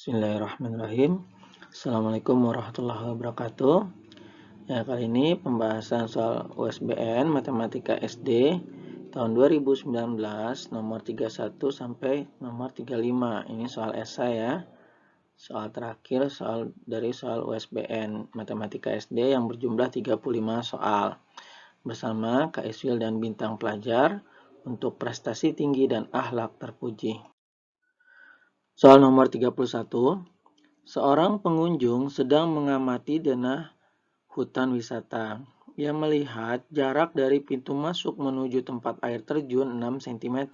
Bismillahirrahmanirrahim. Assalamualaikum warahmatullahi wabarakatuh. Ya, kali ini pembahasan soal USBN Matematika SD tahun 2019 nomor 31 sampai nomor 35. Ini soal esai ya. Soal terakhir dari soal USBN Matematika SD yang berjumlah 35 soal. Bersama Kak Iswil dan Bintang Pelajar untuk prestasi tinggi dan akhlak terpuji. Soal nomor 31. Seorang pengunjung sedang mengamati denah hutan wisata. Ia melihat jarak dari pintu masuk menuju tempat air terjun 6 cm.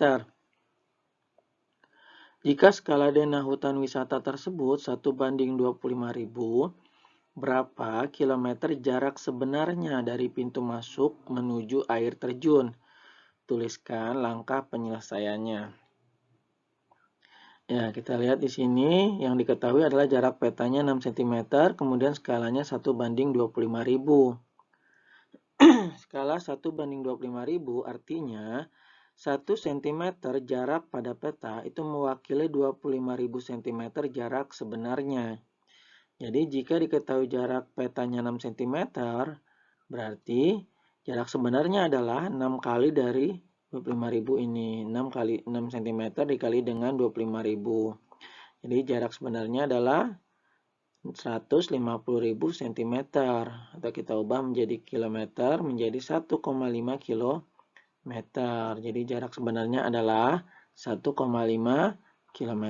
Jika skala denah hutan wisata tersebut 1:25.000, berapa kilometer jarak sebenarnya dari pintu masuk menuju air terjun? Tuliskan langkah penyelesaiannya. Ya, kita lihat di sini yang diketahui adalah jarak petanya 6 cm, kemudian skalanya 1:25.000. Skala 1:25.000 artinya 1 cm jarak pada peta itu mewakili 25.000 cm jarak sebenarnya. Jadi jika diketahui jarak petanya 6 cm, berarti jarak sebenarnya adalah 6 kali dari 25.000 ini. 6 kali 6 cm dikali dengan 25.000. Jadi jarak sebenarnya adalah 150.000 cm. Atau kita ubah menjadi kilometer menjadi 1,5 km. Jadi jarak sebenarnya adalah 1,5 km.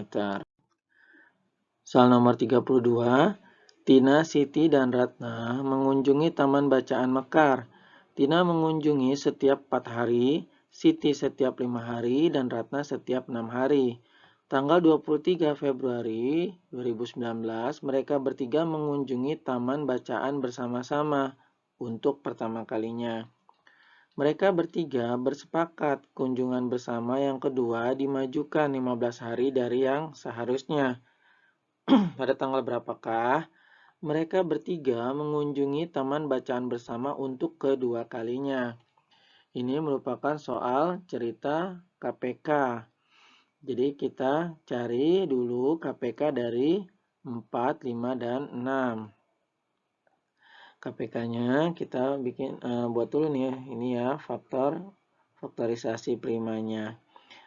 Soal nomor 32. Tina, Siti, dan Ratna mengunjungi Taman Bacaan Mekar. Tina mengunjungi setiap 4 hari, Siti setiap 5 hari, dan Ratna setiap 6 hari. Tanggal 23 Februari 2019, mereka bertiga mengunjungi Taman Bacaan bersama-sama untuk pertama kalinya. Mereka bertiga bersepakat kunjungan bersama yang kedua dimajukan 15 hari dari yang seharusnya. Pada tanggal berapakah mereka bertiga mengunjungi Taman Bacaan bersama untuk kedua kalinya? Ini merupakan soal cerita KPK. Jadi kita cari dulu KPK dari 4, 5, dan 6. KPK-nya kita buat dulu nih ya. Ini ya faktorisasi primanya.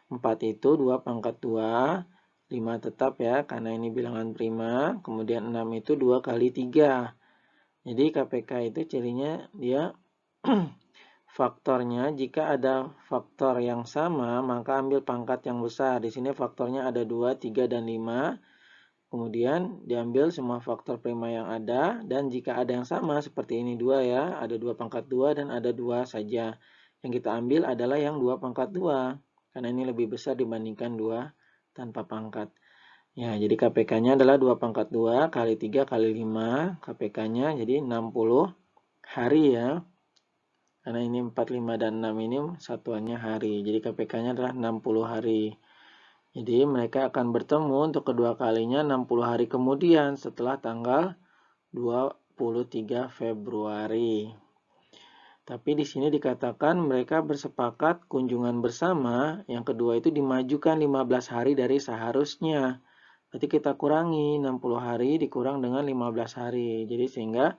4 itu 2 pangkat 2. 5 tetap ya, karena ini bilangan prima. Kemudian 6 itu 2 kali 3. Jadi KPK itu cirinya dia faktornya, jika ada faktor yang sama, maka ambil pangkat yang besar. Di sini faktornya ada 2, 3, dan 5. Kemudian diambil semua faktor prima yang ada. Dan jika ada yang sama, seperti ini 2 ya, ada 2 pangkat 2 dan ada 2 saja. Yang kita ambil adalah yang 2 pangkat 2. Karena ini lebih besar dibandingkan 2 tanpa pangkat. Ya, jadi KPK-nya adalah 2 pangkat 2 kali 3 kali 5. KPK-nya jadi 60 hari ya. Karena ini 4, 5, dan 6 ini satuannya hari. Jadi KPK-nya adalah 60 hari. Jadi mereka akan bertemu untuk kedua kalinya 60 hari kemudian setelah tanggal 23 Februari. Tapi di sini dikatakan mereka bersepakat kunjungan bersama. Yang kedua itu dimajukan 15 hari dari seharusnya. Berarti kita kurangi 60 hari dikurang dengan 15 hari. Jadi sehingga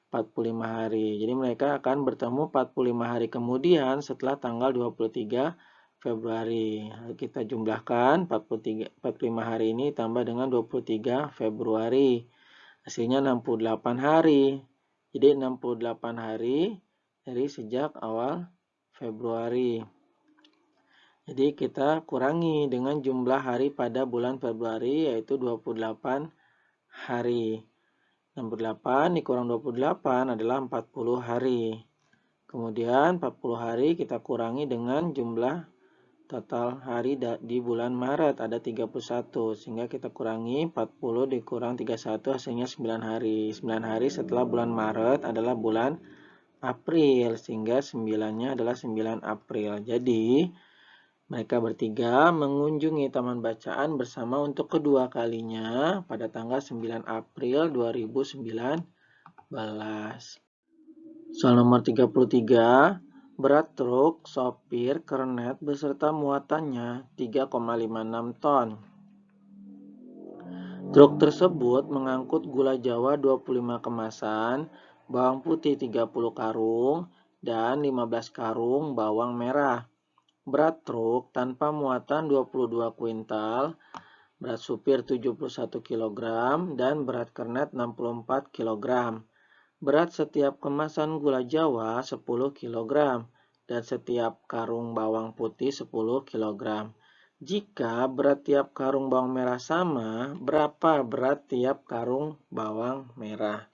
45 hari. Jadi mereka akan bertemu 45 hari kemudian setelah tanggal 23 Februari. Lalu kita jumlahkan 45 hari ini tambah dengan 23 Februari. Hasilnya 68 hari. Jadi 68 hari dari sejak awal Februari. Jadi kita kurangi dengan jumlah hari pada bulan Februari yaitu 28 hari. 68 dikurang 28 adalah 40 hari. Kemudian 40 hari kita kurangi dengan jumlah total hari di bulan Maret ada 31. Sehingga kita kurangi 40 dikurang 31 hasilnya 9 hari. 9 hari setelah bulan Maret adalah bulan April. Sehingga 9-nya adalah 9 April. Jadi mereka bertiga mengunjungi Taman Bacaan bersama untuk kedua kalinya pada tanggal 9 April 2019. Soal nomor 33. Berat truk sopir kernet beserta muatannya 3,56 ton. Truk tersebut mengangkut gula Jawa 25 kemasan, bawang putih 30 karung, dan 15 karung bawang merah. Berat truk tanpa muatan 22 kuintal, berat supir 71 kg, dan berat kernet 64 kg. Berat setiap kemasan gula Jawa 10 kg, dan setiap karung bawang putih 10 kg. Jika berat tiap karung bawang merah sama, berapa berat tiap karung bawang merah?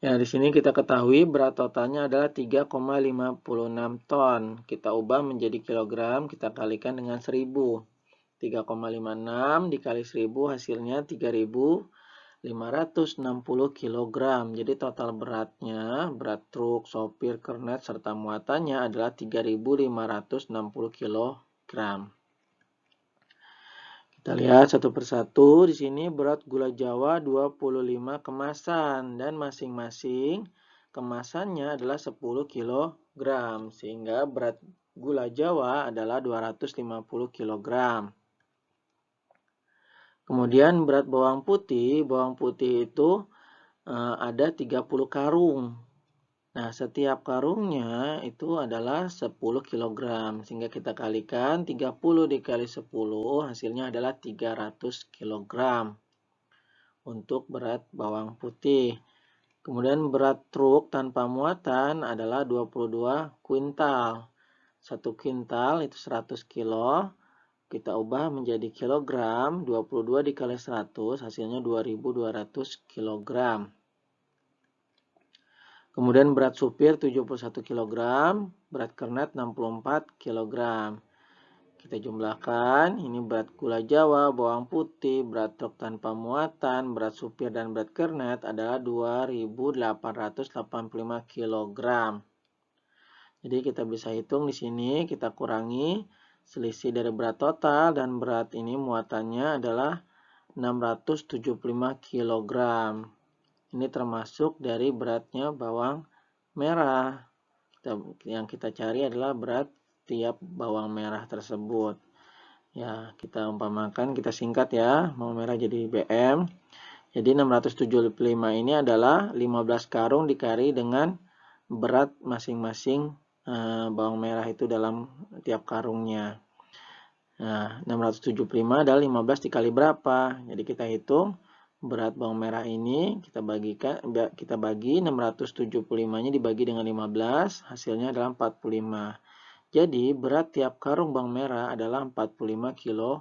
Ya, di sini kita ketahui berat totalnya adalah 3,56 ton. Kita ubah menjadi kilogram, kita kalikan dengan 1000. 3,56 dikali 1000 hasilnya 3.560 kg. Jadi total beratnya, berat truk, sopir, kernet, serta muatannya adalah 3.560 kg. Kita lihat satu persatu. Di sini berat gula Jawa 25 kemasan dan masing-masing kemasannya adalah 10 kg. Sehingga berat gula Jawa adalah 250 kg. Kemudian berat bawang putih itu ada 30 karung. Nah, setiap karungnya itu adalah 10 kg. Sehingga kita kalikan 30 dikali 10 hasilnya adalah 300 kg untuk berat bawang putih. Kemudian berat truk tanpa muatan adalah 22 kuintal. 1 kuintal itu 100 kilo. Kita ubah menjadi kilogram, 22 dikali 100 hasilnya 2.200 kg. Kemudian berat supir 71 kg, berat kernet 64 kg. Kita jumlahkan, ini berat gula Jawa, bawang putih, berat truk tanpa muatan, berat supir dan berat kernet adalah 2.885 kg. Jadi kita bisa hitung di sini, kita kurangi selisih dari berat total dan berat ini muatannya adalah 675 kg. Ini termasuk dari beratnya bawang merah. Yang kita cari adalah berat tiap bawang merah tersebut. Ya, kita umpamakan, kita singkat ya, bawang merah jadi BM. Jadi 675 ini adalah 15 karung dikali dengan berat masing-masing bawang merah itu dalam tiap karungnya. Nah, 675 adalah 15 dikali berapa? Jadi kita hitung berat bawang merah ini kita bagi 675-nya dibagi dengan 15, hasilnya adalah 45. Jadi berat tiap karung bawang merah adalah 45 kg.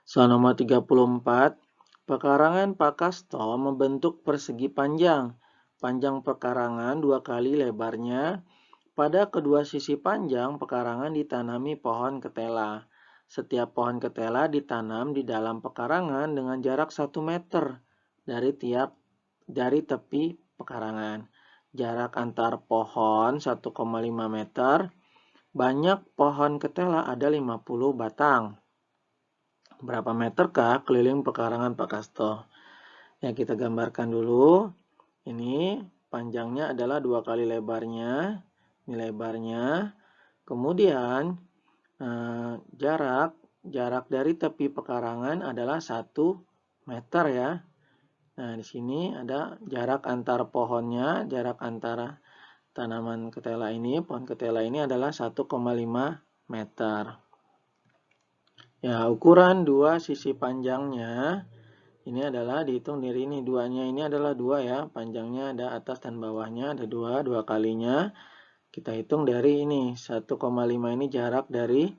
Soal nomor 34, pekarangan Pakasto membentuk persegi panjang. Panjang pekarangan 2 kali lebarnya. Pada kedua sisi panjang pekarangan ditanami pohon ketela. Setiap pohon ketela ditanam di dalam pekarangan dengan jarak 1 meter dari tepi pekarangan. Jarak antar pohon 1,5 meter. Banyak pohon ketela ada 50 batang. Berapa meterkah keliling pekarangan Pakasto? Ya, kita gambarkan dulu. Ini panjangnya adalah 2 kali lebarnya. Ini lebarnya. Kemudian jarak dari tepi pekarangan adalah 1 meter ya. Nah, di sini ada jarak antar pohonnya, jarak antara tanaman ketela ini, pohon ketela ini adalah 1,5 meter. Ya, ukuran dua sisi panjangnya ini adalah dihitung dari ini, duanya ini adalah 2 ya, panjangnya ada atas dan bawahnya ada 2 kalinya. Kita hitung dari ini, 1,5 ini jarak dari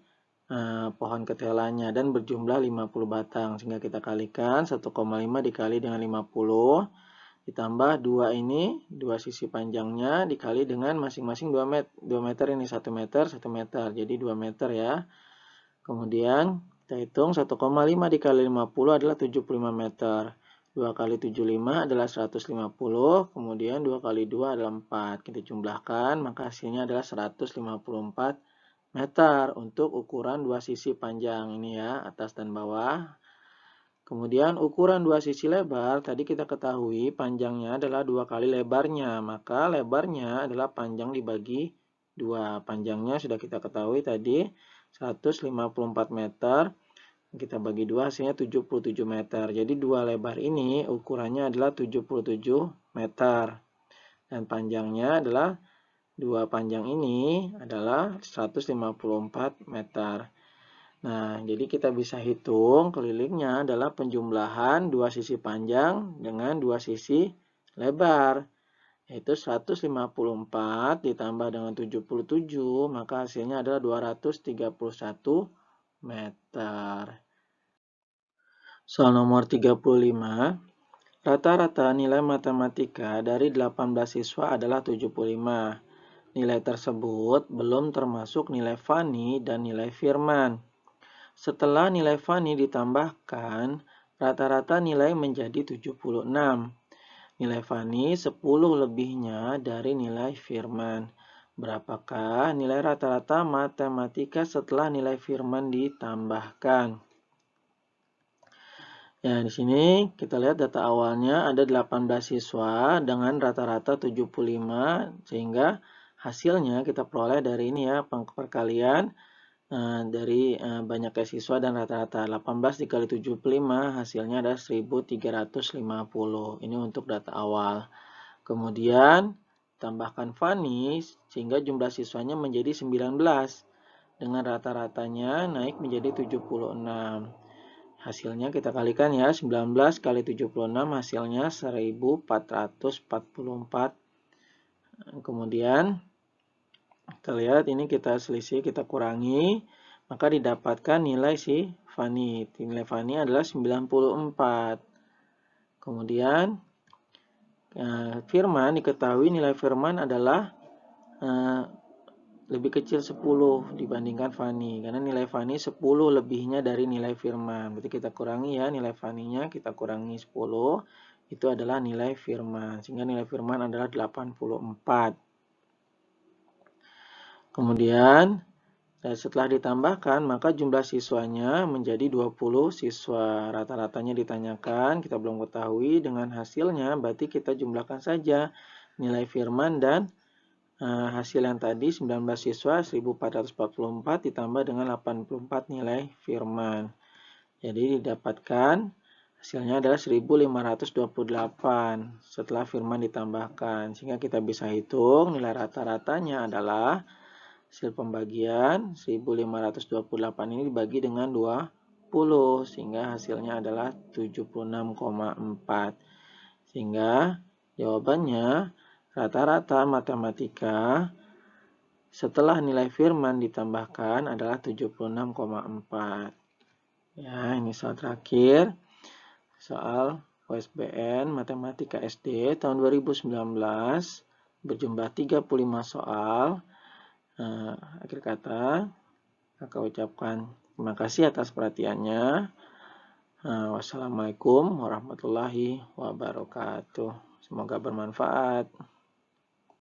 pohon ketelanya dan berjumlah 50 batang. Sehingga kita kalikan 1,5 dikali dengan 50, ditambah 2 ini, 2 sisi panjangnya dikali dengan masing-masing 2 meter ini, 1 meter, 1 meter. Jadi 2 meter ya. Kemudian kita hitung 1,5 dikali 50 adalah 75 meter. 2 kali 75 adalah 150, kemudian 2 kali 2 adalah 4. Kita jumlahkan, maka hasilnya adalah 154 meter untuk ukuran dua sisi panjang ini ya, atas dan bawah. Kemudian ukuran dua sisi lebar, tadi kita ketahui panjangnya adalah 2 kali lebarnya, maka lebarnya adalah panjang dibagi 2. Panjangnya sudah kita ketahui tadi 154 meter. Kita bagi 2 hasilnya 77 meter. Jadi 2 lebar ini ukurannya adalah 77 meter. Dan panjangnya adalah 2 panjang ini adalah 154 meter. Nah, jadi kita bisa hitung kelilingnya adalah penjumlahan 2 sisi panjang dengan 2 sisi lebar. Yaitu 154 ditambah dengan 77, maka hasilnya adalah 231 meter. Soal nomor 35. Rata-rata nilai matematika dari 18 siswa adalah 75. Nilai tersebut belum termasuk nilai Fani dan nilai Firman. Setelah nilai Fani ditambahkan, rata-rata nilai menjadi 76. Nilai Fani 10 lebihnya dari nilai Firman. Berapakah nilai rata-rata matematika setelah nilai Firman ditambahkan? Ya, di sini kita lihat data awalnya ada 18 siswa dengan rata-rata 75, sehingga hasilnya kita peroleh dari ini ya, perkalian dari banyaknya siswa dan rata-rata. 18 dikali 75 hasilnya ada 1350. Ini untuk data awal. Kemudian tambahkan Fani sehingga jumlah siswanya menjadi 19. Dengan rata-ratanya naik menjadi 76. Hasilnya kita kalikan ya, 19 kali 76 hasilnya 1444. Kemudian kita lihat ini kita selisih, kita kurangi, maka didapatkan nilai si Fani. Nilai Fani adalah 94. Kemudian Firman, diketahui nilai Firman adalah lebih kecil 10 dibandingkan Fani. Karena nilai Fani 10 lebihnya dari nilai Firman. Berarti kita kurangi ya, nilai Faninya kita kurangi 10. Itu adalah nilai Firman. Sehingga nilai Firman adalah 84. Kemudian setelah ditambahkan, maka jumlah siswanya menjadi 20 siswa. Rata-ratanya ditanyakan, kita belum ketahui. Dengan hasilnya, berarti kita jumlahkan saja nilai Firman dan hasil yang tadi 19 siswa, 1444 ditambah dengan 84 nilai Firman. Jadi didapatkan hasilnya adalah 1528 setelah Firman ditambahkan. Sehingga kita bisa hitung nilai rata-ratanya adalah hasil pembagian 1528 ini dibagi dengan 20 sehingga hasilnya adalah 76,4. Sehingga jawabannya rata-rata matematika setelah nilai Firman ditambahkan adalah 76,4. Ya, ini soal terakhir. Soal USBN Matematika SD tahun 2019 berjumlah 35 soal. Akhir kata, kakak ucapkan terima kasih atas perhatiannya. Wassalamualaikum warahmatullahi wabarakatuh. Semoga bermanfaat.